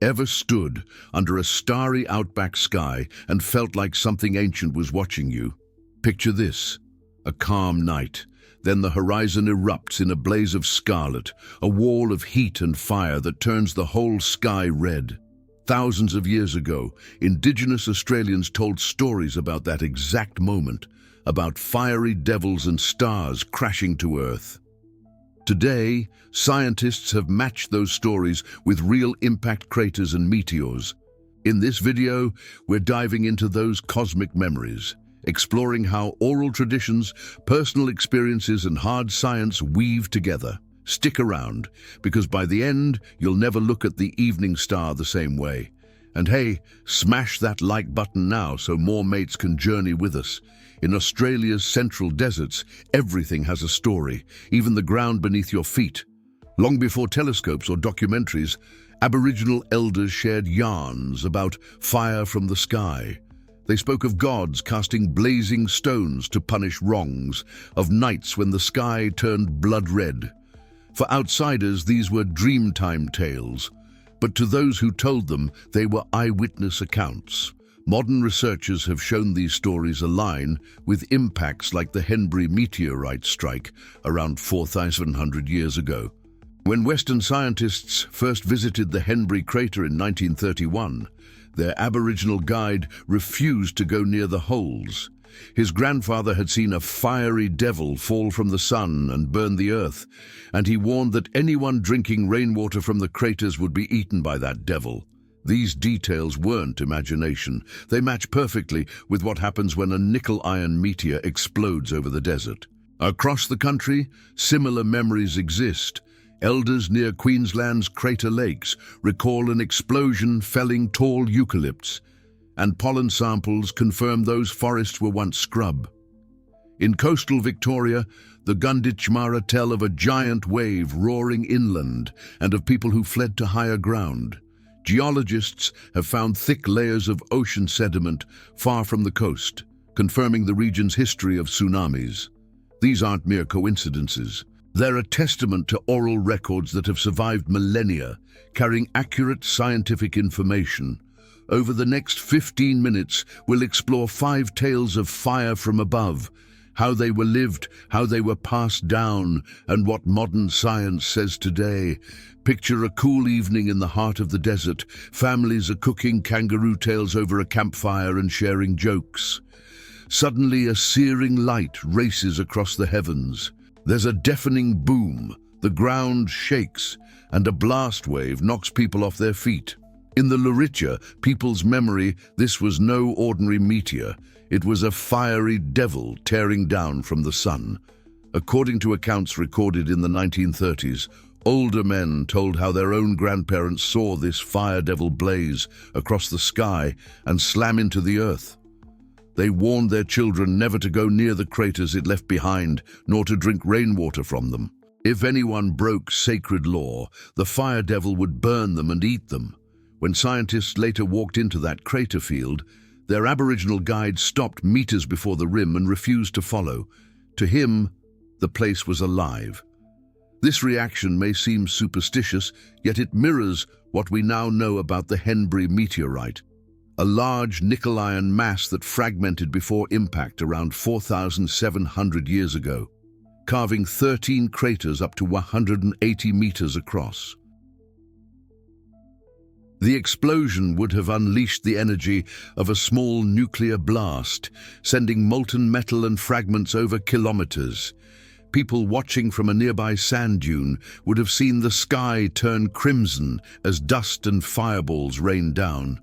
Ever stood under a starry outback sky and felt like something ancient was watching you? Picture this: a calm night. Then the horizon erupts in a blaze of scarlet, a wall of heat and fire that turns the whole sky red. Thousands of years ago, indigenous Australians told stories about that exact moment, about fiery devils and stars crashing to Earth. Today, scientists have matched those stories with real impact craters and meteors. In this video, we're diving into those cosmic memories, exploring how oral traditions, personal experiences, and hard science weave together. Stick around, because by the end, you'll never look at the evening star the same way. And hey, smash that like button now so more mates can journey with us. In Australia's central deserts, everything has a story, even the ground beneath your feet. Long before telescopes or documentaries, Aboriginal elders shared yarns about fire from the sky. They spoke of gods casting blazing stones to punish wrongs, of nights when the sky turned blood red. For outsiders, these were dreamtime tales, but to those who told them, they were eyewitness accounts. Modern researchers have shown these stories align with impacts like the Henbury meteorite strike around 4,700 years ago. When Western scientists first visited the Henbury crater in 1931, their Aboriginal guide refused to go near the holes. His grandfather had seen a fiery devil fall from the sun and burn the earth, and he warned that anyone drinking rainwater from the craters would be eaten by that devil. These details weren't imagination. They match perfectly with what happens when a nickel-iron meteor explodes over the desert. Across the country, similar memories exist. Elders near Queensland's Crater Lakes recall an explosion felling tall eucalypts, and pollen samples confirm those forests were once scrub. In coastal Victoria, the Gunditjmara tell of a giant wave roaring inland and of people who fled to higher ground. Geologists have found thick layers of ocean sediment far from the coast, confirming the region's history of tsunamis. These aren't mere coincidences. They're a testament to oral records that have survived millennia, carrying accurate scientific information. Over the next 15 minutes, we'll explore 5 tales of fire from above, how they were lived, how they were passed down, and what modern science says today. Picture a cool evening in the heart of the desert. Families are cooking kangaroo tails over a campfire and sharing jokes. Suddenly, a searing light races across the heavens. There's a deafening boom, the ground shakes, and a blast wave knocks people off their feet. In the Luritja, people's memory, this was no ordinary meteor. It was a fiery devil tearing down from the sun. According to accounts recorded in the 1930s, older men told how their own grandparents saw this fire devil blaze across the sky and slam into the earth. They warned their children never to go near the craters it left behind, nor to drink rainwater from them. If anyone broke sacred law, the fire devil would burn them and eat them. When scientists later walked into that crater field, their Aboriginal guide stopped meters before the rim and refused to follow. To him, the place was alive. This reaction may seem superstitious, yet it mirrors what we now know about the Henbury meteorite, a large nickel-iron mass that fragmented before impact around 4,700 years ago, carving 13 craters up to 180 meters across. The explosion would have unleashed the energy of a small nuclear blast, sending molten metal and fragments over kilometers. People watching from a nearby sand dune would have seen the sky turn crimson as dust and fireballs rained down.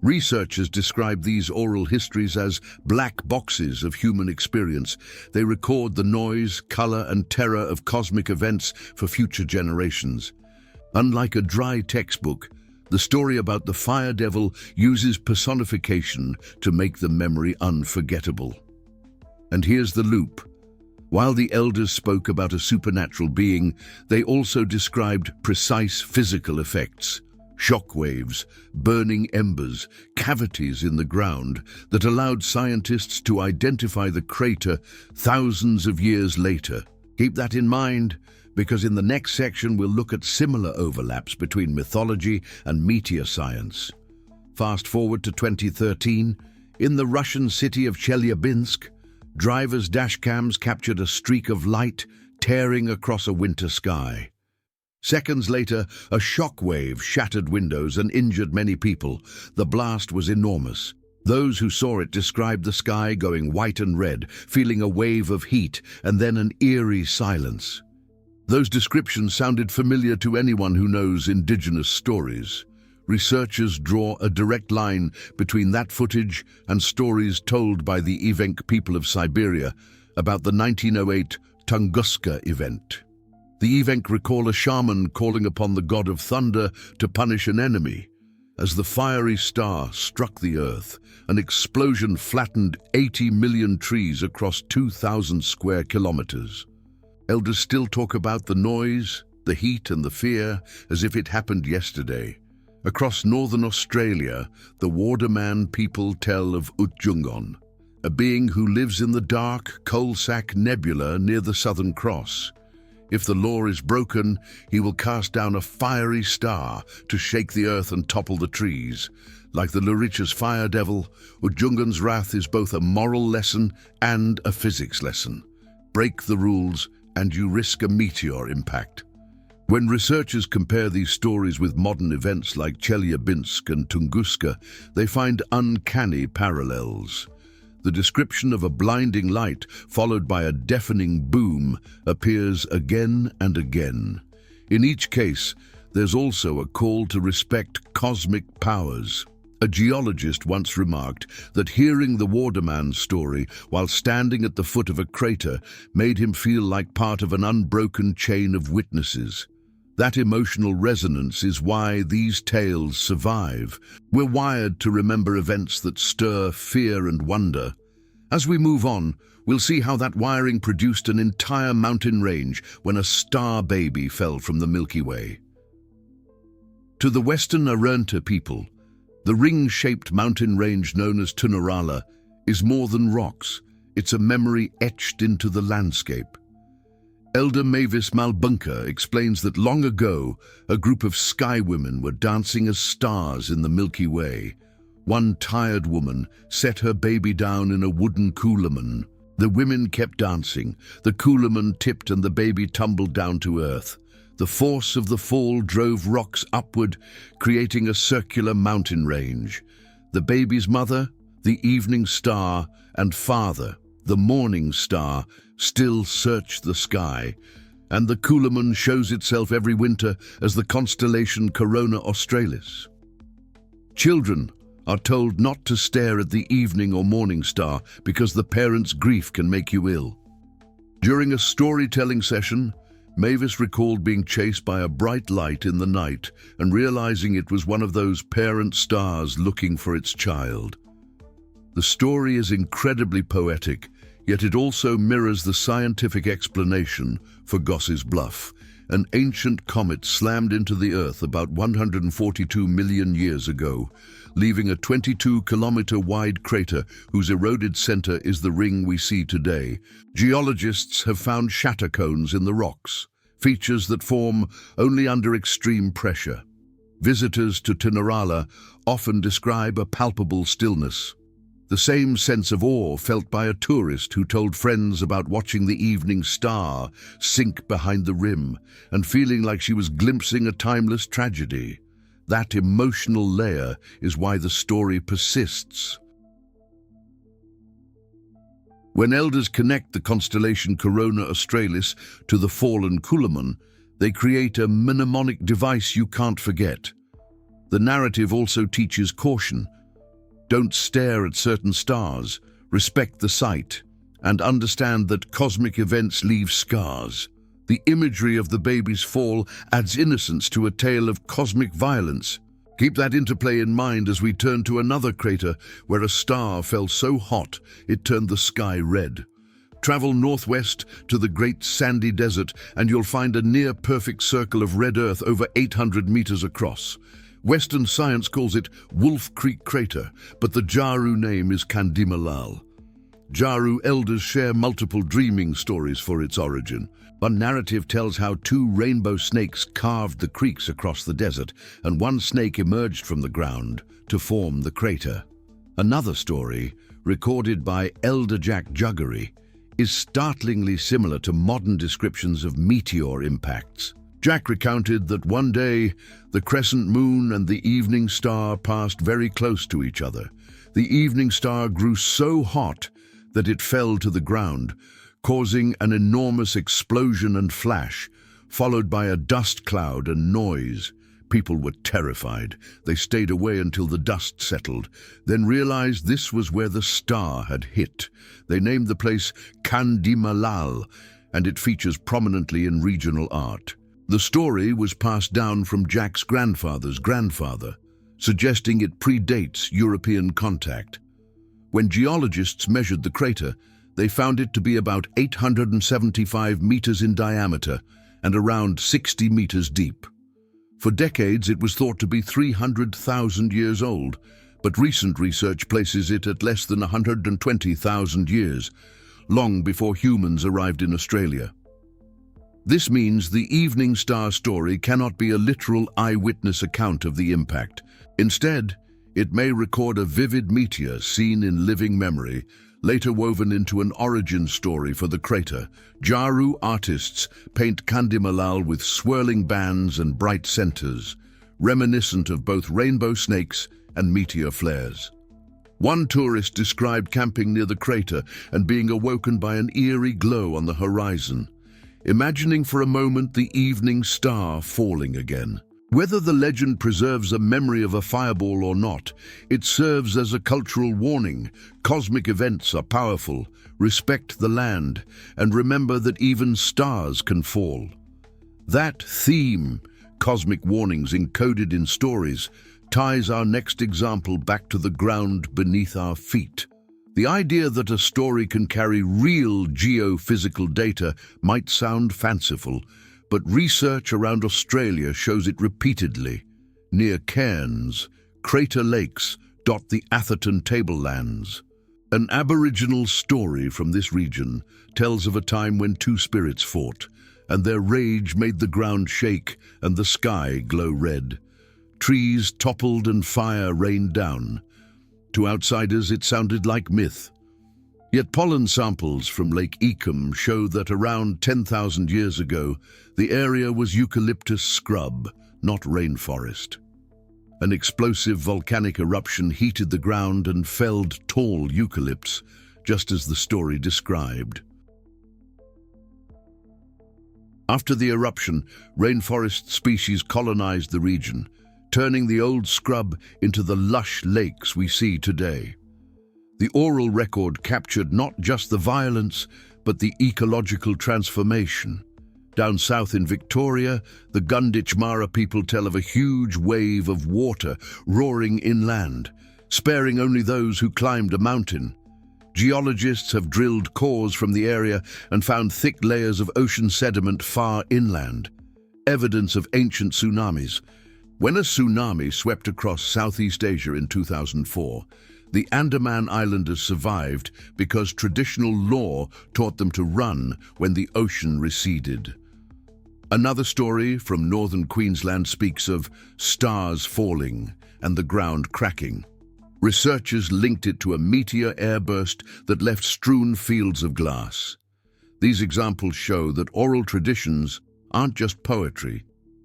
Researchers describe these oral histories as black boxes of human experience. They record the noise, color, and terror of cosmic events for future generations. Unlike a dry textbook, the story about the fire devil uses personification to make the memory unforgettable. And here's the loop. While the elders spoke about a supernatural being, they also described precise physical effects: shock waves, burning embers, cavities in the ground that allowed scientists to identify the crater thousands of years later. Keep that in mind, because in the next section we'll look at similar overlaps between mythology and meteor science. Fast forward to 2013, in the Russian city of Chelyabinsk, drivers' dashcams captured a streak of light tearing across a winter sky. Seconds later, a shock wave shattered windows and injured many people. The blast was enormous. Those who saw it described the sky going white and red, feeling a wave of heat and then an eerie silence. Those descriptions sounded familiar to anyone who knows indigenous stories. Researchers draw a direct line between that footage and stories told by the Evenk people of Siberia about the 1908 Tunguska event. The Evenk recall a shaman calling upon the god of thunder to punish an enemy. As the fiery star struck the earth, an explosion flattened 80 million trees across 2,000 square kilometers. Elders still talk about the noise, the heat and the fear as if it happened yesterday. Across northern Australia, the Wardaman people tell of Utjungon, a being who lives in the dark Coalsack Nebula near the Southern Cross. If the law is broken, he will cast down a fiery star to shake the earth and topple the trees. Like the Lurich's fire devil, Utjungon's wrath is both a moral lesson and a physics lesson. Break the rules and you risk a meteor impact. When researchers compare these stories with modern events like Chelyabinsk and Tunguska, they find uncanny parallels. The description of a blinding light followed by a deafening boom appears again and again. In each case, there's also a call to respect cosmic powers. A geologist once remarked that hearing the Wardaman's story while standing at the foot of a crater made him feel like part of an unbroken chain of witnesses. That emotional resonance is why these tales survive. We're wired to remember events that stir fear and wonder. As we move on, we'll see how that wiring produced an entire mountain range when a star baby fell from the Milky Way. To the Western Arunta people, the ring-shaped mountain range known as Tnorala is more than rocks. It's a memory etched into the landscape. Elder Mavis Malbunka explains that long ago, a group of sky women were dancing as stars in the Milky Way. One tired woman set her baby down in a wooden couloman. The women kept dancing. The couloman tipped and the baby tumbled down to earth. The force of the fall drove rocks upward, creating a circular mountain range. The baby's mother, the evening star, and father, the morning star, still search the sky, and the couloman shows itself every winter as the constellation Corona Australis. Children are told not to stare at the evening or morning star because the parent's grief can make you ill. During a storytelling session, Mavis recalled being chased by a bright light in the night and realizing it was one of those parent stars looking for its child. The story is incredibly poetic, yet it also mirrors the scientific explanation for Goss's Bluff. An ancient comet slammed into the Earth about 142 million years ago, leaving a 22-kilometer-wide crater whose eroded center is the ring we see today. Geologists have found shatter cones in the rocks, features that form only under extreme pressure. Visitors to Tnorala often describe a palpable stillness. The same sense of awe felt by a tourist who told friends about watching the evening star sink behind the rim and feeling like she was glimpsing a timeless tragedy. That emotional layer is why the story persists. When elders connect the constellation Corona Australis to the fallen couloman, they create a mnemonic device you can't forget. The narrative also teaches caution. Don't stare at certain stars, respect the sight, and understand that cosmic events leave scars. The imagery of the baby's fall adds innocence to a tale of cosmic violence. Keep that interplay in mind as we turn to another crater where a star fell so hot it turned the sky red. Travel northwest to the Great Sandy Desert and you'll find a near-perfect circle of red earth over 800 meters across. Western science calls it Wolfe Creek crater, but the Jaru name is Kandimalal. Jaru elders share multiple dreaming stories for its origin. One narrative tells how two rainbow snakes carved the creeks across the desert, and one snake emerged from the ground to form the crater. Another story, recorded by Elder Jack Juggery, is startlingly similar to modern descriptions of meteor impacts. Jack recounted that one day, the crescent moon and the evening star passed very close to each other. The evening star grew so hot that it fell to the ground, causing an enormous explosion and flash, followed by a dust cloud and noise. People were terrified. They stayed away until the dust settled, then realized this was where the star had hit. They named the place Kandimalal, and it features prominently in regional art. The story was passed down from Jack's grandfather's grandfather, suggesting it predates European contact. When geologists measured the crater, they found it to be about 875 meters in diameter and around 60 meters deep. For decades, it was thought to be 300,000 years old, but recent research places it at less than 120,000 years, long before humans arrived in Australia. This means the evening star story cannot be a literal eyewitness account of the impact. Instead, it may record a vivid meteor seen in living memory, later woven into an origin story for the crater. Jaru artists paint Kandimalal with swirling bands and bright centers, reminiscent of both rainbow snakes and meteor flares. One tourist described camping near the crater and being awoken by an eerie glow on the horizon, imagining for a moment the evening star falling again. Whether the legend preserves a memory of a fireball or not, it serves as a cultural warning. Cosmic events are powerful. Respect the land, and remember that even stars can fall. That theme, cosmic warnings encoded in stories, ties our next example back to the ground beneath our feet. The idea that a story can carry real geophysical data might sound fanciful, but research around Australia shows it repeatedly. Near Cairns, crater lakes dot the Atherton tablelands. An Aboriginal story from this region tells of a time when two spirits fought, and their rage made the ground shake and the sky glow red. Trees toppled and fire rained down. To outsiders, it sounded like myth. Yet pollen samples from Lake Ecom show that around 10,000 years ago, the area was eucalyptus scrub, not rainforest. An explosive volcanic eruption heated the ground and felled tall eucalypts, just as the story described. After the eruption, rainforest species colonized the region, turning the old scrub into the lush lakes we see today. The oral record captured not just the violence, but the ecological transformation. Down south in Victoria, the Gunditj Mara people tell of a huge wave of water roaring inland, sparing only those who climbed a mountain. Geologists have drilled cores from the area and found thick layers of ocean sediment far inland, evidence of ancient tsunamis. When a tsunami swept across Southeast Asia in 2004, the Andaman Islanders survived because traditional law taught them to run when the ocean receded. Another story from northern Queensland speaks of stars falling and the ground cracking. Researchers linked it to a meteor airburst that left strewn fields of glass. These examples show that oral traditions aren't just poetry.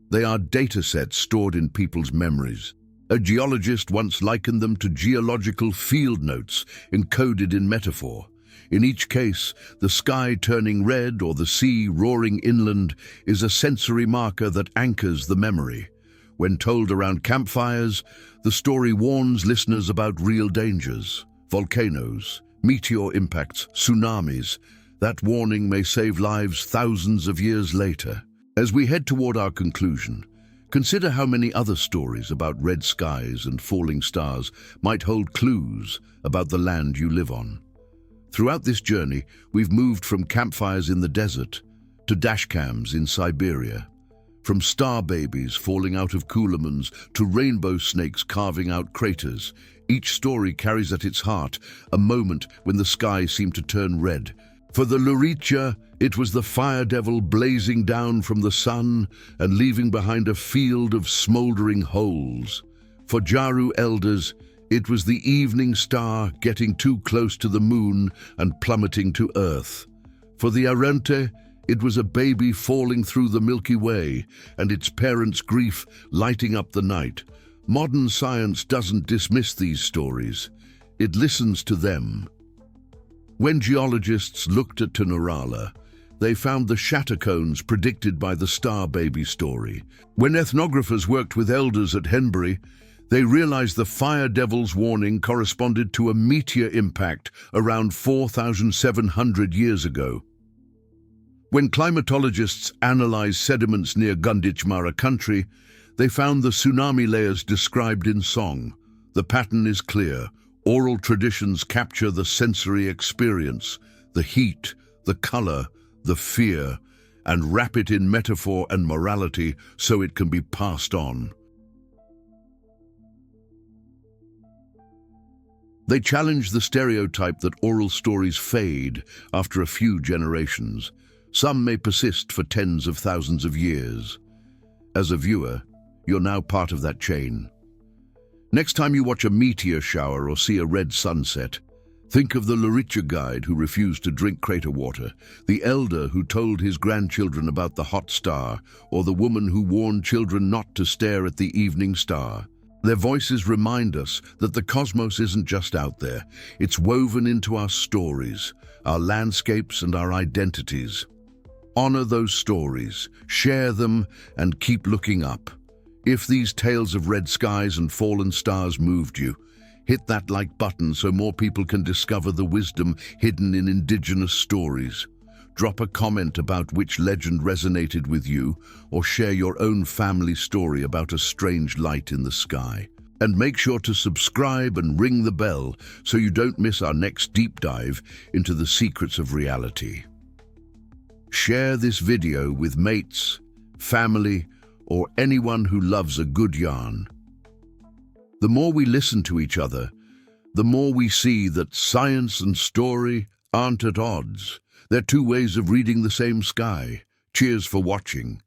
They are data sets stored in people's memories. A geologist once likened them to geological field notes encoded in metaphor. In each case, the sky turning red or the sea roaring inland is a sensory marker that anchors the memory. When told around campfires, the story warns listeners about real dangers: volcanoes, meteor impacts, tsunamis. That warning may save lives thousands of years later. As we head toward our conclusion, consider how many other stories about red skies and falling stars might hold clues about the land you live on. Throughout this journey, we've moved from campfires in the desert to dashcams in Siberia, From star babies falling out of coolamans to rainbow snakes carving out craters, each story carries at its heart a moment when the sky seemed to turn red. For the Luritja, it was the fire devil blazing down from the sun and leaving behind a field of smouldering holes. For Jaru elders, it was the evening star getting too close to the moon and plummeting to earth. For the Arente, it was a baby falling through the Milky Way and its parents' grief lighting up the night. Modern science doesn't dismiss these stories. It listens to them. When geologists looked at Tnorala, they found the shatter cones predicted by the star baby story. When ethnographers worked with elders at Henbury, they realized the fire devil's warning corresponded to a meteor impact around 4,700 years ago. When climatologists analyzed sediments near Gunditjmara country, they found the tsunami layers described in song. The pattern is clear. Oral traditions capture the sensory experience, the heat, the color, the fear, and wrap it in metaphor and morality so it can be passed on. They challenge the stereotype that oral stories fade after a few generations. Some may persist for tens of thousands of years. As a viewer, you're now part of that chain. Next time you watch a meteor shower or see a red sunset, think of the Luritja guide who refused to drink crater water, the elder who told his grandchildren about the hot star, or the woman who warned children not to stare at the evening star. Their voices remind us that the cosmos isn't just out there. It's woven into our stories, our landscapes, and our identities. Honor those stories, share them, and keep looking up. If these tales of red skies and fallen stars moved you, hit that like button so more people can discover the wisdom hidden in indigenous stories. Drop a comment about which legend resonated with you, or share your own family story about a strange light in the sky. And make sure to subscribe and ring the bell so you don't miss our next deep dive into the secrets of reality. Share this video with mates, family, or anyone who loves a good yarn. The more we listen to each other, the more we see that science and story aren't at odds. They're two ways of reading the same sky. Cheers for watching.